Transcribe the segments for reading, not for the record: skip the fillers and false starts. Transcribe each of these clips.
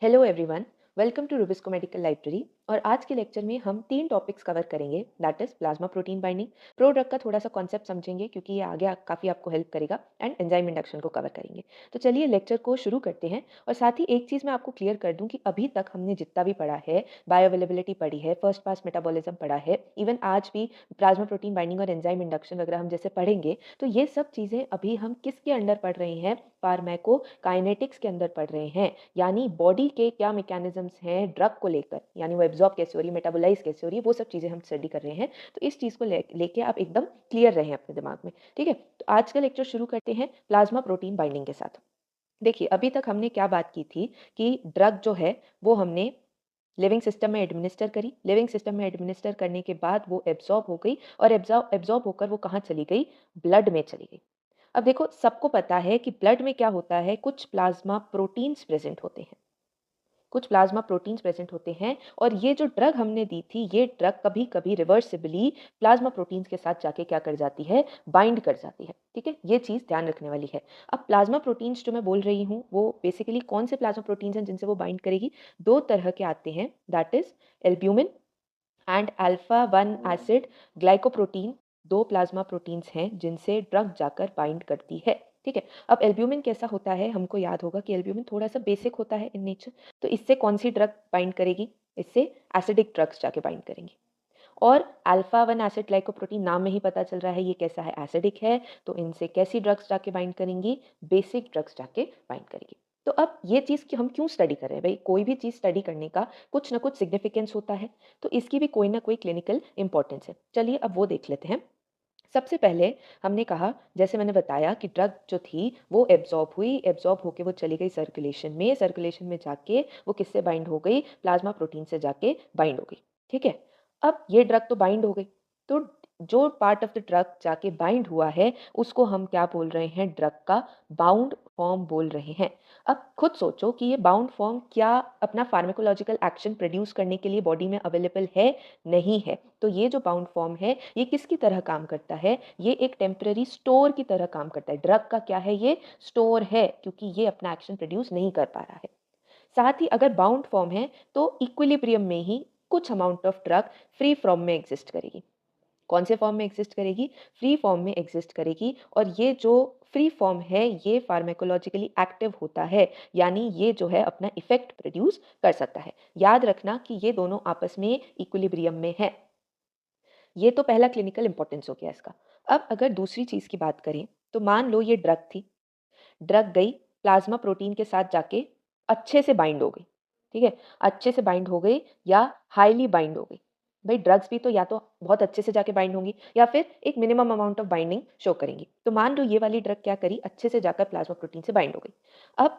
Hello everyone, welcome to Rubisco medical library. और आज के लेक्चर में हम 3 टॉपिक्स कवर करेंगे, that is plasma protein binding, prodrug का थोड़ा सा कॉन्सेप्ट समझेंगे क्योंकि ये आगे काफ़ी आपको हेल्प करेगा, एंड एंजाइम इंडक्शन को कवर करेंगे। तो चलिए लेक्चर को शुरू करते हैं। और साथ ही एक चीज़ मैं आपको क्लियर कर दूं कि अभी तक हमने जितना भी पढ़ा है, बायो अवेलेबिलिटी पढ़ी है, फर्स्ट पास मेटाबॉलिज्म पढ़ा है, इवन आज भी प्लाज्मा प्रोटीन बाइंडिंग और एंजाइम इंडक्शन वगैरह हम जैसे पढ़ेंगे, तो ये सब चीज़ें अभी हम किसके अंडर पढ़ रहे हैं? फार्मेको काइनेटिक्स के अंदर पढ़ रहे हैं। यानी बॉडी के क्या मैकेनिज्म्स हैं ड्रग को लेकर, यानी वो एब्जॉर्ब कैसे हो रही है, मेटाबोलाइज कैसे हो रही है, वो सब चीज़ें हम स्टडी कर रहे हैं। तो इस चीज़ को लेके आप एकदम क्लियर रहें अपने दिमाग में, ठीक है। तो आज का लेक्चर शुरू करते हैं प्लाज्मा प्रोटीन बाइंडिंग के साथ। देखिए, अभी तक हमने क्या बात की थी कि ड्रग जो है वो हमने लिविंग सिस्टम में एडमिनिस्टर करी। लिविंग सिस्टम में एडमिनिस्टर करने के बाद वो एब्जॉर्ब हो गई, और एब्जॉर्ब होकर वो कहाँ चली गई? ब्लड में चली गई। अब देखो, सबको पता है कि ब्लड में क्या होता है, कुछ प्लाज्मा प्रोटीन्स प्रेजेंट होते हैं, कुछ प्लाज्मा प्रोटीन्स प्रेजेंट होते हैं। और ये जो ड्रग हमने दी थी, ये ड्रग कभी कभी रिवर्सिबली प्लाज्मा प्रोटीन्स के साथ जाके क्या कर जाती है? बाइंड कर जाती है, ठीक है। ये चीज़ ध्यान रखने वाली है। अब प्लाज्मा प्रोटीन्स जो मैं बोल रही हूँ, वो बेसिकली कौन से प्लाज्मा प्रोटीन्स हैं जिनसे वो बाइंड करेगी? दो तरह के आते हैं, that is albumin and alpha 1 acid glycoprotein. दो प्लाज्मा प्रोटीन्स हैं जिनसे ड्रग जाकर बाइंड करती है, ठीक है। अब एल्ब्यूमिन कैसा होता है? हमको याद होगा कि एल्ब्यूमिन थोड़ा सा बेसिक होता है इन नेचर। तो इससे कौन सी ड्रग बाइंड करेगी? इससे एसिडिक ड्रग्स जाके बाइंड करेंगी। और अल्फा 1 एसिड ग्लाइकोप्रोटीन, नाम में ही पता चल रहा है ये कैसा है? एसिडिक है। तो इनसे कैसी ड्रग्स जाके बाइंड करेंगी? बेसिक ड्रग्स जाके बाइंड करेंगी। तो अब ये चीज़ कि हम क्यों स्टडी कर रहे हैं भाई? कोई भी चीज़ स्टडी करने का कुछ ना कुछ सिग्निफिकेंस होता है, तो इसकी भी कोई ना कोई क्लिनिकल इंपॉर्टेंस है। चलिए अब वो देख लेते हैं। सबसे पहले हमने कहा, जैसे मैंने बताया कि ड्रग जो थी वो एब्जॉर्ब हुई, एब्जॉर्ब होके वो चली गई सर्कुलेशन में, सर्कुलेशन में जाके वो किससे बाइंड हो गई? प्लाज्मा प्रोटीन से जाके बाइंड हो गई, ठीक है। अब ये ड्रग तो बाइंड हो गई, तो जो पार्ट ऑफ द ड्रग जाके बाइंड हुआ है उसको हम क्या बोल रहे हैं? ड्रग का बाउंड फॉर्म बोल रहे हैं। अब खुद सोचो कि ये बाउंड फॉर्म क्या अपना फार्माकोलॉजिकल एक्शन प्रोड्यूस करने के लिए बॉडी में अवेलेबल है? नहीं है। तो ये जो बाउंड फॉर्म है, ये किसकी तरह काम करता है? ये एक टेम्पररी स्टोर की तरह काम करता है। ड्रग का क्या है? ये स्टोर है, क्योंकि ये अपना एक्शन प्रोड्यूस नहीं कर पा रहा है। साथ ही अगर बाउंड फॉर्म है तो इक्विलिब्रियम में ही कुछ amount of drug free form में एग्जिस्ट करेगी। कौन से फॉर्म में एग्जिस्ट करेगी? फ्री फॉर्म में एग्जिस्ट करेगी। और ये जो फ्री फॉर्म है, ये फार्माकोलॉजिकली एक्टिव होता है, यानी ये जो है अपना इफेक्ट प्रोड्यूस कर सकता है। याद रखना कि ये दोनों आपस में इक्विलिब्रियम में है। ये तो पहला क्लिनिकल इंपॉर्टेंस हो गया इसका। अब अगर दूसरी चीज़ की बात करें, तो मान लो ये ड्रग थी, ड्रग गई प्लाज्मा प्रोटीन के साथ जाके अच्छे से बाइंड हो गई, ठीक है। अच्छे से बाइंड हो गई या हाईली बाइंड हो गई। भाई ड्रग्स भी तो या तो बहुत अच्छे से जाके बाइंड होंगी या फिर एक minimum amount of binding show करेंगी। तो मान लो ये वाली ड्रग क्या करी? अच्छे से जाकर प्लाज्मा प्रोटीन से बाइंड हो गई। अब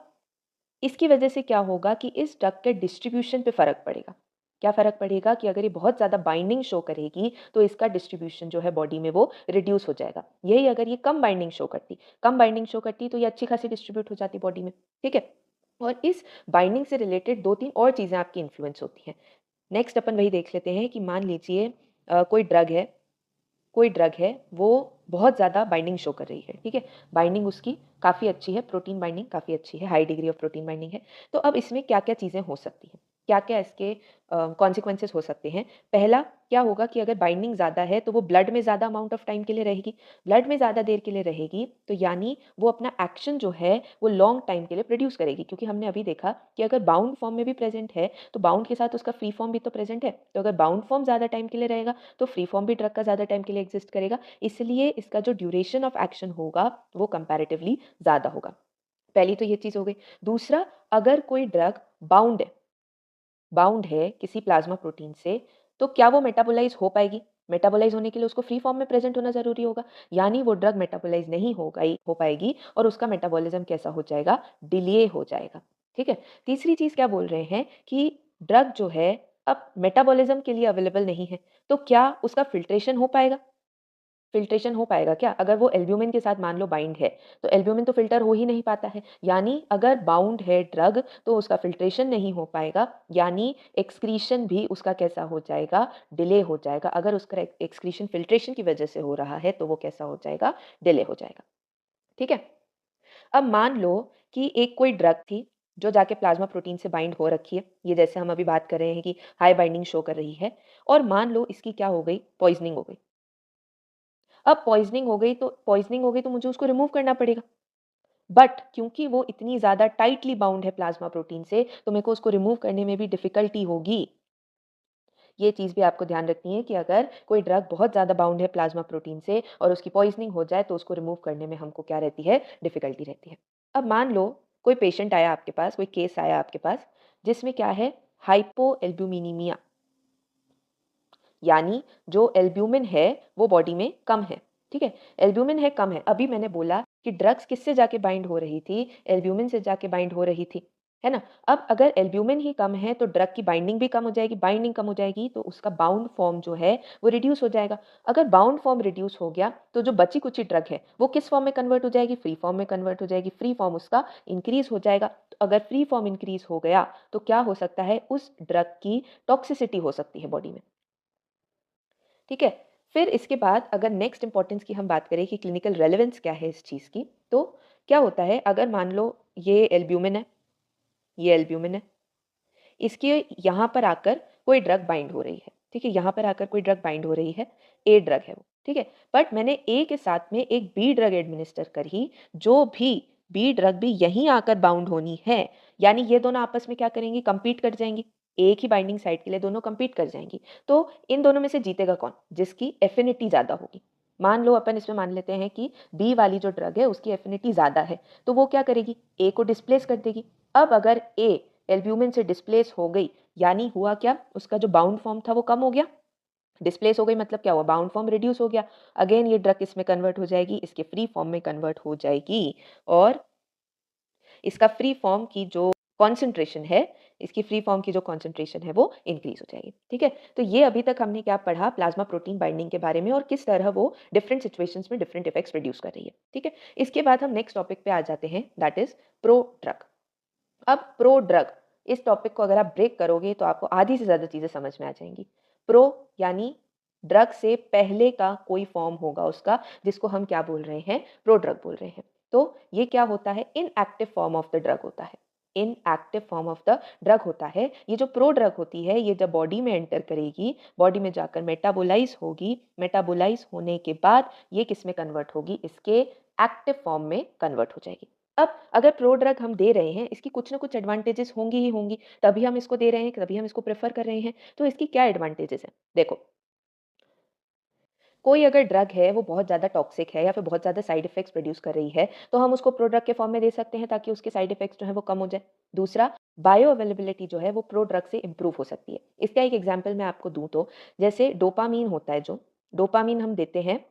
इसकी वजह से क्या होगा कि इस ड्रग के डिस्ट्रीब्यूशन पे फ़र्क पड़ेगा। क्या फ़र्क पड़ेगा? कि अगर ये बहुत ज़्यादा बाइंडिंग शो करेगी, तो इसका डिस्ट्रीब्यूशन जो है बॉडी में वो रिड्यूस हो जाएगा। यही अगर ये कम बाइंडिंग शो करती तो ये अच्छी खासी डिस्ट्रीब्यूट हो जाती बॉडी में, ठीक है। और इस बाइंडिंग से रिलेटेड 2-3 और चीज़ें आपकी इन्फ्लुएंस होती हैं। नेक्स्ट अपन वही देख लेते हैं कि मान लीजिए कोई ड्रग है, वो बहुत ज़्यादा बाइंडिंग शो कर रही है, ठीक है। बाइंडिंग उसकी काफ़ी अच्छी है, प्रोटीन बाइंडिंग काफ़ी अच्छी है, high degree of protein binding है। तो अब इसमें क्या-क्या चीज़ें हो सकती हैं? क्या-क्या इसके कॉन्सिक्वेंसेस हो सकते हैं? पहला क्या होगा कि अगर बाइंडिंग ज़्यादा है, तो वो ब्लड में ज़्यादा अमाउंट ऑफ टाइम के लिए रहेगी। ब्लड में ज़्यादा देर के लिए रहेगी, तो यानी वो अपना एक्शन जो है, वो लॉन्ग टाइम के लिए प्रोड्यूस करेगी। क्योंकि हमने अभी देखा कि अगर बाउंड फॉर्म में भी प्रेज़ेंट है, तो बाउंड के साथ उसका फ्री फॉर्म भी तो प्रेज़ेंट है। तो अगर बाउंड फॉर्म ज़्यादा टाइम के लिए रहेगा, तो फ्री फॉर्म भी ड्रग का ज़्यादा टाइम के लिए एग्जिस्ट करेगा। इसलिए इसका जो ड्यूरेशन ऑफ एक्शन होगा, वो कंपैरेटिवली ज़्यादा होगा। पहली तो ये चीज़ हो गई। दूसरा, अगर कोई ड्रग बाउंड है किसी प्लाज्मा प्रोटीन से, तो क्या वो मेटाबोलाइज़ हो पाएगी? मेटाबोलाइज़ होने के लिए उसको फ्री फॉर्म में प्रेज़ेंट होना ज़रूरी होगा। यानी वो ड्रग मेटाबोलाइज़ नहीं हो पाएगी, और उसका मेटाबॉलिज़्म कैसा हो जाएगा? डिले हो जाएगा, ठीक है। तीसरी चीज़ क्या बोल रहे हैं कि ड्रग जो है अब मेटाबॉलिज़्म के लिए अवेलेबल नहीं है, तो क्या उसका फ़िल्ट्रेशन हो पाएगा? फ़िल्ट्रेशन हो पाएगा क्या? अगर वो एल्ब्यूमिन के साथ मान लो बाइंड है, तो एल्ब्यूमिन तो फ़िल्टर हो ही नहीं पाता है। यानी अगर बाउंड है ड्रग, तो उसका फ़िल्ट्रेशन नहीं हो पाएगा, यानी एक्सक्रीशन भी उसका कैसा हो जाएगा? डिले हो जाएगा। अगर उसका एक्सक्रीशन फ़िल्ट्रेशन की वजह से हो रहा है, तो वो कैसा हो जाएगा? डिले हो जाएगा, ठीक है। अब मान लो कि एक कोई ड्रग थी, जो जाके प्लाज़्मा प्रोटीन से बाइंड हो रखी है, ये जैसे हम अभी बात कर रहे हैं कि हाई बाइंडिंग शो कर रही है, और मान लो इसकी क्या हो गई, पॉइज़निंग हो गई। अब पॉइज़निंग हो गई तो मुझे उसको रिमूव करना पड़ेगा। बट क्योंकि वो इतनी ज़्यादा टाइटली बाउंड है प्लाज़्मा प्रोटीन से, तो मेरे को उसको रिमूव करने में भी डिफ़िकल्टी होगी। ये चीज़ भी आपको ध्यान रखनी है कि अगर कोई ड्रग बहुत ज़्यादा बाउंड है प्लाज़्मा प्रोटीन से और उसकी पॉइज़निंग हो जाए, तो उसको रिमूव करने में हमको क्या रहती है, डिफ़िकल्टी रहती है। अब मान लो कोई पेशेंट आया आपके पास, कोई केस आया आपके पास, जिसमें क्या है, हाइपोएल्ब्यूमिनीमिया, यानी जो एल्ब्यूमिन है वो बॉडी में कम है, ठीक है? एल्ब्यूमिन है, कम है। अभी मैंने बोला कि ड्रग्स किससे जाके बाइंड हो रही थी? एल्ब्यूमिन से जाके बाइंड हो रही थी, है ना? अब अगर एल्ब्यूमिन ही कम है तो ड्रग की बाइंडिंग भी कम हो जाएगी, बाइंडिंग कम हो जाएगी तो उसका बाउंड फॉर्म जो है वो रिड्यूस हो जाएगा। अगर बाउंड फॉर्म रिड्यूस हो गया तो जो बची-कुची ड्रग है वो किस फॉर्म में कन्वर्ट हो जाएगी? फ्री फॉर्म में कन्वर्ट हो जाएगी। फ्री फॉर्म उसका इंक्रीज़ हो जाएगा। तो अगर फ्री फॉर्म इंक्रीज़ हो गया तो क्या हो सकता है? उस ड्रग की टॉक्सिसिटी हो सकती है बॉडी में। ठीक है? फिर इसके बाद अगर नेक्स्ट इम्पोर्टेंस की हम बात करें कि क्लिनिकल रेलेवेंस क्या है इस चीज़ की, तो क्या होता है, अगर मान लो ये एल्ब्यूमिन है, ये एल्ब्यूमिन है, इसके यहाँ पर आकर कोई ड्रग बाइंड हो रही है, ठीक है? यहाँ पर आकर कोई ड्रग बाइंड हो रही है, ए ड्रग है वो, ठीक है? बट मैंने ए के साथ में एक बी ड्रग एडमिनिस्टर करी, जो भी बी ड्रग भी यहीं आकर बाउंड होनी है, यानी ये दोनों आपस में क्या करेंगी, कम्पीट कर जाएँगी। एक ही बाइंडिंग साइट के लिए दोनों कम्पीट कर जाएँगी। तो इन दोनों में से जीतेगा कौन? जिसकी एफिनिटी ज़्यादा होगी। मान लो अपन इसमें मान लेते हैं कि बी वाली जो ड्रग है उसकी एफिनिटी ज़्यादा है, तो वो क्या करेगी? ए को डिस्प्लेस कर देगी। अब अगर ए एल्ब्यूमिन से डिस्प्लेस हो गई, यानी हुआ क्या, उसका जो बाउंड फॉर्म था वो कम हो गया। डिस्प्लेस हो गई मतलब क्या हुआ, बाउंड फॉर्म रिड्यूस हो गया। अगेन ये ड्रग किसमें कन्वर्ट हो जाएगी, इसके फ्री फॉर्म में कन्वर्ट हो जाएगी, और इसका फ्री फॉर्म की जो कॉन्सेंट्रेशन है, इसकी फ्री फॉर्म की जो कॉन्सेंट्रेशन है वो इंक्रीज हो जाएगी। ठीक है? तो ये अभी तक हमने क्या पढ़ा, प्लाज्मा प्रोटीन बाइंडिंग के बारे में और किस तरह वो डिफरेंट सिचुएशंस में डिफरेंट इफेक्ट्स प्रोड्यूस कर रही है। ठीक है? इसके बाद हम नेक्स्ट टॉपिक पे आ जाते हैं, दैट इज प्रो ड्रग। अब प्रो ड्रग, इस टॉपिक को अगर आप ब्रेक करोगे तो आपको आधी से ज़्यादा चीज़ें समझ में आ जाएंगी। प्रो यानी ड्रग से पहले का कोई फॉर्म होगा उसका, जिसको हम क्या बोल रहे हैं, प्रो ड्रग बोल रहे हैं। तो ये क्या होता है, inactive form of the drug होता है। Inactive form of the drug होता है। ये जो प्रो ड्रग होती है, ये जब बॉडी में एंटर करेगी, बॉडी में जाकर मेटाबोलाइज होगी, मेटाबोलाइज होने के बाद ये किस में कन्वर्ट होगी, इसके एक्टिव फॉर्म में कन्वर्ट हो जाएगी। अब अगर प्रो ड्रग हम दे रहे हैं, इसकी कुछ ना कुछ एडवांटेजेस होंगी ही होंगी, तभी हम इसको दे रहे हैं, तभी हम इसको प्रेफर कर रहे हैं। तो इसकी क्या एडवांटेजेस हैं? देखो, कोई अगर ड्रग है वो बहुत ज़्यादा टॉक्सिक है या फिर बहुत ज़्यादा साइड इफेक्ट्स प्रोड्यूस कर रही है, तो हम उसको प्रो ड्रग के फॉर्म में दे सकते हैं ताकि उसके साइड इफेक्ट्स जो है वो कम हो जाए। दूसरा, बायो अवेलेबिलिटी जो है वो प्रो ड्रग से इंप्रूव हो सकती है। इसका एक एग्जांपल मैं आपको दूं तो, जैसे डोपामीन होता है, जो डोपामीन हम देते हैं,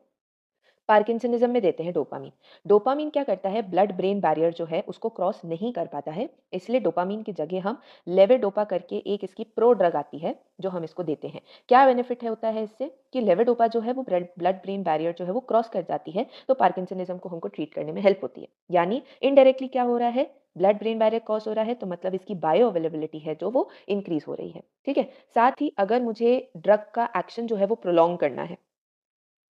पार्किंसनिज़्म में देते हैं डोपामीन। डोपामीन क्या करता है, ब्लड ब्रेन बैरियर जो है उसको क्रॉस नहीं कर पाता है, इसलिए डोपामीन की जगह हम लेवोडोपा करके एक इसकी प्रो ड्रग आती है, जो हम इसको देते हैं। क्या बेनिफिट है होता है इससे, कि लेवोडोपा जो है वो ब्लड ब्रेन बैरियर जो है वो क्रॉस कर जाती है, तो पार्किंसनिज़्म को हमको ट्रीट करने में हेल्प होती है। यानी इनडायरेक्टली क्या हो रहा है, ब्लड ब्रेन बैरियर क्रॉस हो रहा है, तो मतलब इसकी बायो अवेलेबिलिटी है जो वो इंक्रीज हो रही है। ठीक है? साथ ही अगर मुझे ड्रग का एक्शन जो है वो प्रोलॉन्ग करना है,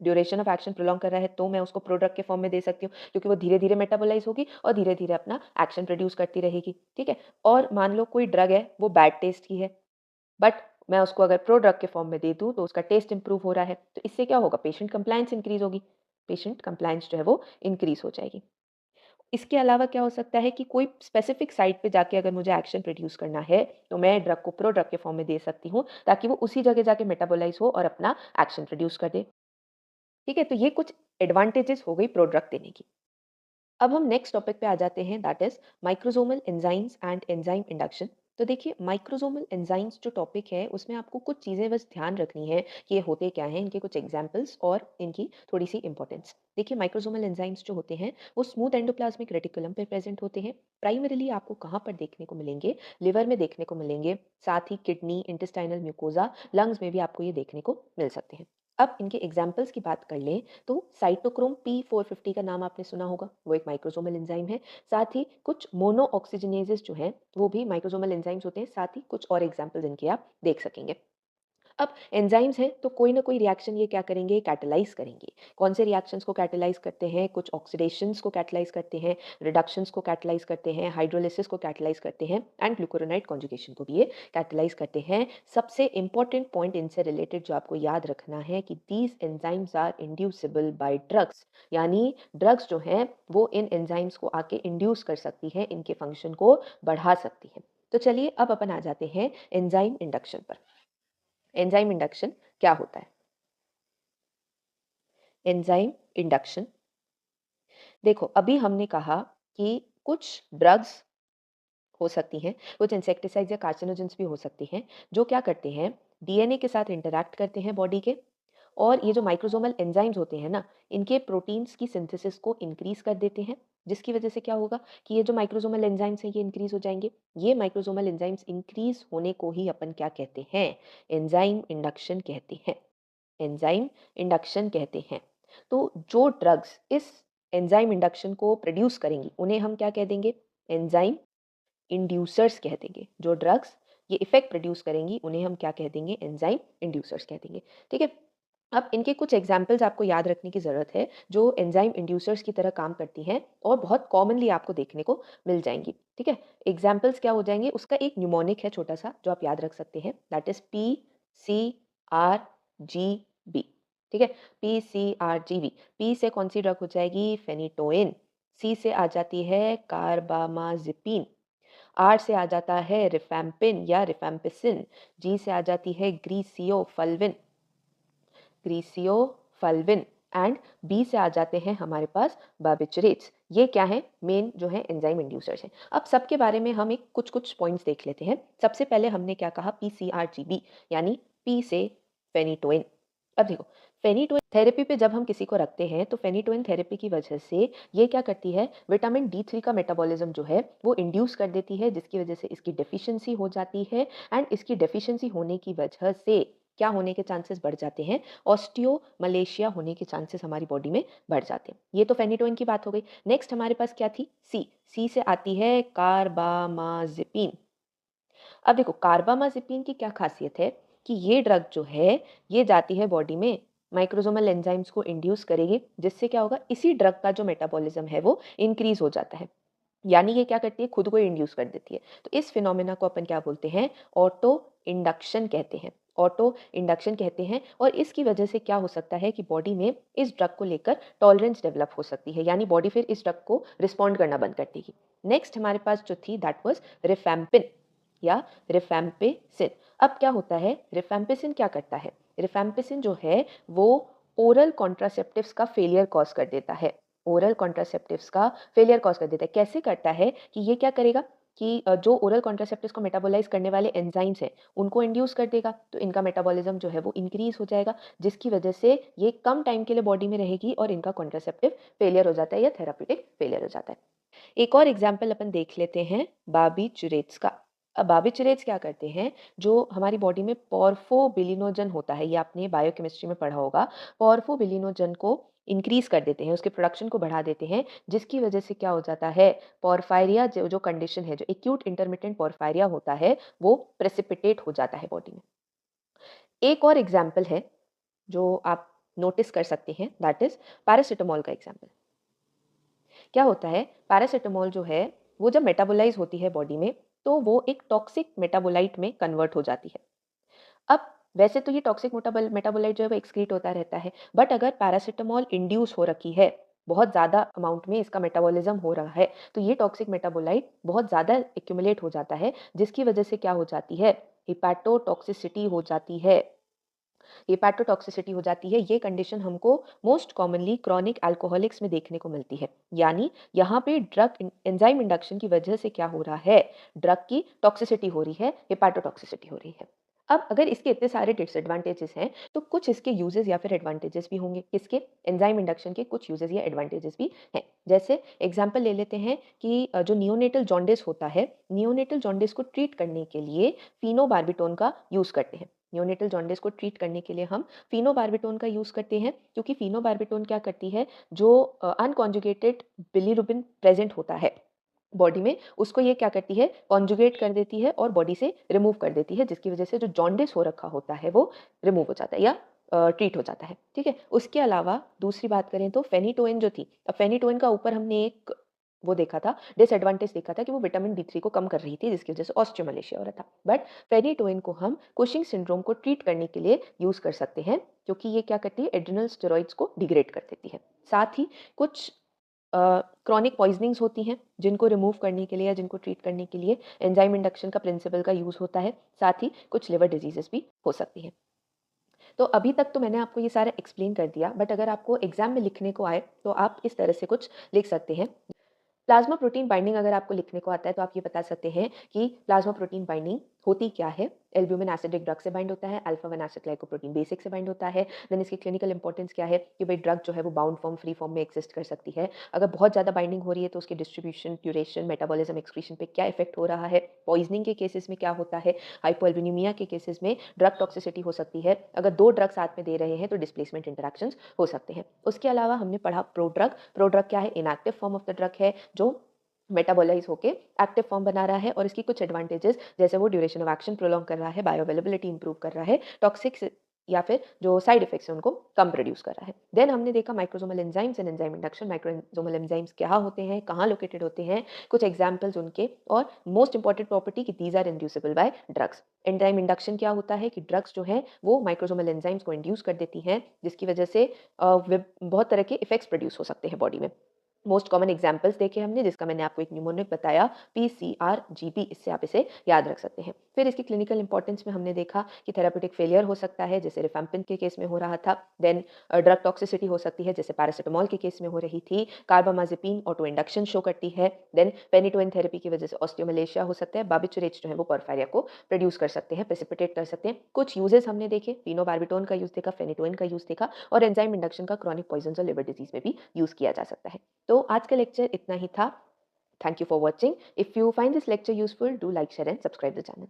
ड्यूरेशन ऑफ एक्शन प्रोलॉन्ग कर रहा है, तो मैं उसको प्रोडक्ट के फॉर्म में दे सकती हूँ, क्योंकि वो धीरे-धीरे मेटाबोलाइज़ होगी और धीरे-धीरे अपना एक्शन प्रोड्यूस करती रहेगी, ठीक है? और मान लो कोई ड्रग है, वो बैड टेस्ट की है, बट मैं उसको अगर प्रोडक्ट के फॉर्म में दे दूँ, तो उसका टेस्ट इंप्रूव हो रहा है, तो इससे क्या होगा, पेशेंट कंप्लायंस इंक्रीज़ होगी, पेशेंट कंप्लायंस जो है वो इंक्रीज़ हो जाएगी। इसके अलावा क्या हो सकता है कि कोई स्पेसिफिक साइट पे जाके अगर मुझे एक्शन प्रोड्यूस करना है, तो मैं ड्रग को प्रोडक्ट के फॉर्म में दे सकती हूँ, ताकि वो उसी जगह जाके मेटाबोलाइज़ हो और अपना एक्शन प्रोड्यूस कर दे। ठीक है? तो ये कुछ एडवांटेजेस हो गई प्रोडक्ट देने की। अब हम नेक्स्ट टॉपिक पे आ जाते हैं, that is microsomal enzymes and enzyme induction. तो देखिए, माइक्रोसोमल एंजाइम्स जो टॉपिक है उसमें आपको कुछ चीज़ें बस ध्यान रखनी है कि ये होते क्या हैं, इनके कुछ एग्जांपल्स और इनकी थोड़ी सी इंपॉर्टेंस। देखिए, माइक्रोसोमल एंजाइम्स जो होते हैं वो स्मूथ एंडोप्लाज्मिक रेटिकुलम पे प्रेजेंट होते हैं। प्राइमरीली आपको कहाँ पर देखने को मिलेंगे, लिवर में देखने को मिलेंगे, साथ ही किडनी, इंटेस्टाइनल म्यूकोजा, लंग्स में भी आपको ये देखने को मिल सकते हैं। अब इनके एग्जाम्पल्स की बात कर लें तो साइटोक्रोम P450 का नाम आपने सुना होगा, वो एक माइक्रोसोमल एंजाइम है। साथ ही कुछ मोनो ऑक्सीजनेजेस जो हैं वो भी माइक्रोसोमल एंजाइम्स होते हैं। साथ ही कुछ और एग्जाम्पल्स इनके आप देख सकेंगे। अब एंजाइम्स हैं तो कोई ना कोई रिएक्शन ये क्या करेंगे, कैटालाइज करेंगे। कौन से रिएक्शंस को कैटालाइज करते हैं? कुछ ऑक्सीडेशंस को कैटालाइज करते हैं, रिडक्शंस को कैटालाइज करते हैं, हाइड्रोलिसिस को कैटालाइज करते हैं एंड ग्लूकुरोनाइड कॉन्जुगेशन को भी ये कैटालाइज करते हैं। सबसे इंपॉर्टेंट पॉइंट इनसे रिलेटेड जो आपको याद रखना है कि these enzymes are inducible by drugs, यानी ड्रग्स जो हैं वो इन एंजाइम्स को आके इंड्यूस कर सकती है, इनके फंक्शन को बढ़ा सकती है। तो चलिए अब अपन आ जाते हैं एंजाइम इंडक्शन पर। एंजाइम इंडक्शन क्या होता है? एंजाइम इंडक्शन, देखो अभी हमने कहा कि कुछ ड्रग्स हो सकती हैं, कुछ इंसेक्टिसाइड्स या कार्सिनोजेंस भी हो सकते हैं, जो क्या करते हैं, डीएनए के साथ इंटरैक्ट करते हैं बॉडी के, और ये जो माइक्रोसोमल एंजाइम्स होते हैं ना, इनके प्रोटीन्स की सिंथेसिस को इंक्रीज कर देते हैं, जिसकी वजह से क्या होगा कि ये जो माइक्रोसोमल एंजाइम्स हैं ये इंक्रीज हो जाएंगे। ये माइक्रोसोमल एंजाइम्स इंक्रीज होने को ही अपन क्या कहते हैं? एंजाइम इंडक्शन कहते हैं। एंजाइम इंडक्शन कहते हैं। तो जो ड्रग्स इस एंजाइम इंडक्शन को प्रोड्यूस करेंगी उन्हें हम क्या कह देंगे? एंजाइम इंड्यूसर्स कह देंगे। जो ड्रग्स ये इफेक्ट प्रोड्यूस करेंगी उन्हें हम क्या कह देंगे? एंजाइम इंड्यूसर्स कह देंगे। ठीक है। अब इनके कुछ एग्जाम्पल्स आपको याद रखने की ज़रूरत है जो एंजाइम इंड्यूसर्स की तरह काम करती हैं और बहुत कॉमनली आपको देखने को मिल जाएंगी। ठीक है। एग्जाम्पल्स क्या हो जाएंगे? उसका एक न्यूमोनिक है छोटा सा जो आप याद रख सकते हैं, दैट इज PCRGB। ठीक है, PCRGB। पी से कौन सी ड्रग हो जाएगी? फेनिटोइन। सी से आ जाती है कार्बामाजिपिन। आर से आ जाता है रिफैम्पिन या रिफैम्पिसिन। जी से आ जाती है ग्रीसियोफल्विन, ग्रीसियोफल्विन। एंड बी से आ जाते हैं हमारे पास बार्बिचरेट्स। ये क्या है? मेन जो है एंजाइम इंड्यूसर्स हैं। अब सबके बारे में हम एक कुछ कुछ पॉइंट्स देख लेते हैं। सबसे पहले हमने क्या कहा? PCRGB, यानी पी से फेनिटोइन। अब देखो, फेनिटोइन थेरेपी पे जब हम किसी को रखते हैं तो फेनिटोइन थेरेपी की वजह से ये क्या करती है, विटामिन D3 का मेटाबॉलिज्म जो है वो इंड्यूस कर देती है, जिसकी वजह से इसकी डेफिशिएंसी हो जाती है। एंड इसकी डेफिशिएंसी होने की वजह से क्या होने के चांसेस बढ़ जाते हैं? ऑस्टियो मलेशिया होने के चांसेस हमारी बॉडी में बढ़ जाते हैं। ये तो फेनिटोइन की बात हो गई। नेक्स्ट हमारे पास क्या थी? सी से आती है कार्बामाजिपिन। अब देखो, कार्बामाजिपिन की क्या खासियत है कि ये ड्रग जो है ये जाती है बॉडी में, माइक्रोसोमल एंजाइम्स को इंड्यूस करेगी, जिससे क्या होगा, इसी ड्रग का जो मेटाबॉलिज्म है वो इंक्रीज हो जाता है। यानी ये क्या करती है? खुद को इंड्यूस कर देती है। तो इस फिनोमेना को अपन क्या बोलते हैं? ऑटो इंडक्शन कहते हैं। ऑटो इंडक्शन कहते हैं। और इसकी वजह से क्या हो सकता है कि बॉडी में इस ड्रग को लेकर टॉलरेंस डेवलप हो सकती है, यानी बॉडी फिर इस ड्रग को रिस्पॉन्ड करना बंद कर देगी। नेक्स्ट हमारे पास जो थी दैट वाज रिफैम्पिन या रिफैम्पिसिन। अब क्या होता है? रिफैम्पिसिन क्या करता है? रिफैम्पिसिन जो है वो ओरल कॉन्ट्रासेप्टिव्स का फेलियर कॉज कर देता है। ओरल कॉन्ट्रासेप्टिव्स का फेलियर कॉज कर देता है। कैसे करता है कि ये क्या करेगा कि जो ओरल कॉन्ट्रासेप्टिव्स को मेटाबोलाइज करने वाले एंजाइम्स हैं उनको इंड्यूस कर देगा, तो इनका मेटाबॉलिज्म जो है वो इंक्रीज हो जाएगा, जिसकी वजह से ये कम टाइम के लिए बॉडी में रहेगी और इनका कॉन्ट्रासेप्टिव फेलियर हो जाता है या थेराप्यूटिक फेलियर हो जाता है। एक और एग्जाम्पल अपन देख लेते हैं बार्बिचुरेट्स का। अब बार्बिचुरेट्स क्या करते हैं? जो हमारी बॉडी में पोर्फोबिलिनोजन होता है, ये आपने बायोकेमिस्ट्री में पढ़ा होगा, पोर्फोबिलिनोजन को इंक्रीज कर देते हैं, उसके प्रोडक्शन को बढ़ा देते हैं, जिसकी वजह से क्या हो जाता है? पोर्फायरिया जो जो कंडीशन है, जो एक्यूट इंटरमिटेंट पोर्फायरिया होता है, वो प्रेसिपिटेट हो जाता है बॉडी में। एक और एग्जाम्पल है जो आप नोटिस कर सकते हैं, दैट इज पैरासिटामोल का एग्जाम्पल। क्या होता है? पैरासिटामोल जो है वो जब मेटाबोलाइज होती है बॉडी में तो वो एक टॉक्सिक मेटाबोलाइट में कन्वर्ट हो जाती है। अब वैसे तो ये टॉक्सिक मेटाबोलाइट जो है वो एक्सक्रीट होता रहता है, बट अगर पैरासिटामोल इंड्यूस हो रखी है, बहुत ज़्यादा अमाउंट में इसका मेटाबॉलिज्म हो रहा है, तो ये टॉक्सिक मेटाबोलाइट बहुत ज़्यादा एक्यूमुलेट हो जाता है, जिसकी वजह से क्या हो जाती है? हिपैटोटॉक्सिसिटी हो जाती है। हेपाटोटॉक्सिसिटी हो जाती है। ये कंडीशन हमको मोस्ट कॉमनली क्रॉनिक अल्कोहलिक्स में देखने को मिलती है। यानी यहाँ पे ड्रग एंजाइम इंडक्शन की वजह से क्या हो रहा है? ड्रग की टॉक्सिसिटी हो रही है, हेपाटोटॉक्सिसिटी हो रही है। अब अगर इसके इतने सारे डिसएडवांटेजेस हैं तो कुछ इसके यूजेस या फिर एडवांटेजेस भी होंगे। किसके? एंजाइम इंडक्शन के कुछ यूजेस या एडवांटेजेस भी हैं। जैसे एग्जांपल ले लेते हैं कि जो नियोनेटल जॉन्डिस होता है, नियोनेटल जॉन्डिस को ट्रीट करने के लिए फिनोबार्बिटोन का यूज करते हैं। नियोनेटल जॉन्डिस को ट्रीट करने के लिए हम फिनोबार्बिटोन का यूज़ करते हैं, क्योंकि फिनोबार्बिटोन क्या करती है? जो अनकॉन्जुगेटेड बिलीरुबिन प्रेजेंट होता है बॉडी में उसको ये क्या करती है, कॉन्जुगेट कर देती है और बॉडी से रिमूव कर देती है, जिसकी वजह से जो जॉन्डिस हो रखा होता है वो रिमूव हो जाता है या ट्रीट हो जाता है, ठीक है। उसके अलावा दूसरी बात करें तो फेनिटोइन जो थी, अब फेनिटोइन का ऊपर हमने एक वो देखा था, डिसएडवांटेज देखा था कि वो विटामिन डी3 को कम कर रही थी, जिसकी वजह से ऑस्टियोमलेशिया हो रहा था। बट फेनिटोइन को हम कुशिंग सिंड्रोम को ट्रीट करने के लिए यूज कर सकते हैं, क्योंकि ये क्या करती है, एड्रिनल स्टेरॉइड्स को डिग्रेड कर देती है। साथ ही कुछ क्रॉनिक पॉइजनिंग्स होती हैं, जिनको रिमूव करने के लिए या जिनको ट्रीट करने के लिए एंजाइम इंडक्शन का प्रिंसिपल का यूज़ होता है। साथ ही कुछ लिवर डिजीजेस भी हो सकती हैं। तो अभी तक तो मैंने आपको ये सारा एक्सप्लेन कर दिया, बट अगर आपको एग्जाम में लिखने को आए तो आप इस तरह से कुछ लिख सकते हैं। प्लाज्मा प्रोटीन बाइंडिंग अगर आपको लिखने को आता है तो आप ये बता सकते हैं कि प्लाज्मा प्रोटीन बाइंडिंग होती क्या है। एल्ब्यूमिन एसिड एक ड्रग से बाइंड होता है, अल्फा 1 एसिड बेसिक से बाइंड होता है। देन इसकी क्लिनिकल इंपॉर्टेंस क्या है कि भाई ड्रग जो है वो बाउंड फॉर्म, फ्री फॉर्म में एक्सिस्ट कर सकती है। अगर बहुत ज़्यादा बाइंडिंग हो रही है तो उसके डिस्ट्रीब्यूशन, ड्यूरेशन, मेटाबॉलिज्म, एक्सक्रीशन पे क्या इफेक्ट हो रहा है। पॉइजनिंग के केसेस में क्या होता है, हाइपोएल्ब्यूमिया के केसेस में ड्रग टॉक्सिसिटी हो सकती है। अगर दो ड्रग साथ में दे रहे हैं तो डिस्प्लेसमेंट इंटरेक्शंस हो सकते हैं। उसके अलावा हमने पढ़ा प्रोड्रग। प्रोड्रग क्या है, inactive form of the drug है जो मेटाबोलाइज होके एक्टिव फॉर्म बना रहा है, और इसकी कुछ एडवांटेजेस जैसे वो ड्यूरेशन ऑफ एक्शन प्रोलॉन्ग कर रहा है, बायो अवेलेबिलिटी इंप्रूव कर रहा है, टॉक्सिक्स या फिर जो साइड इफेक्ट्स हैं उनको कम प्रोड्यूस कर रहा है। देन हमने देखा microsomal enzymes and enzyme induction. Microsomal enzymes क्या होते हैं, कहाँ लोकेटेड होते हैं, कुछ एग्जांपल्स उनके, और मोस्ट इंपॉर्टेंट प्रॉपर्टी कि these are inducible by drugs. Enzyme induction क्या होता है कि ड्रग्स जो है वो माइक्रोसोमल एंजाइम्स को इंड्यूस कर देती हैं, जिसकी वजह से बहुत तरह के इफेक्ट्स प्रोड्यूस हो सकते हैं बॉडी में। मोस्ट कॉमन एग्जाम्पल्स देखे हमने, जिसका मैंने आपको एक न्यूमोनिक बताया, पीसीआरजीपी, इससे आप इसे याद रख सकते हैं। फिर इसकी क्लिनिकल इंपॉर्टेंस में हमने देखा कि थेराप्यूटिक फेलियर हो सकता है, जैसे रिफैम्पिन के केस में हो रहा था। देन ड्रग टॉक्सिसिटी हो सकती है, जैसे पैरासिटामोल के केस में हो रही थी। कार्बामाजेपिन ऑटो इंडक्शन शो करती है। देन फेनिटोइन थेरेपी की वजह से ऑस्टियोमलेशिया हो सकता है। बार्बिचुरेट्स जो है वो पोरफायरिया को प्रोड्यूस कर सकते हैं, प्रेसिपिटेट कर सकते हैं। कुछ यूजेस हमने देखे, फिनोबार्बिटोन का यूज देखा, फेनिटोइन का यूज देखा, और एंजाइम इंडक्शन का क्रॉनिक पॉइजन और लिवर डिजीज में भी यूज किया जा सकता है। तो आज का लेक्चर इतना ही था। Thank you for watching. If you find this lecture useful, do like, share and subscribe the channel.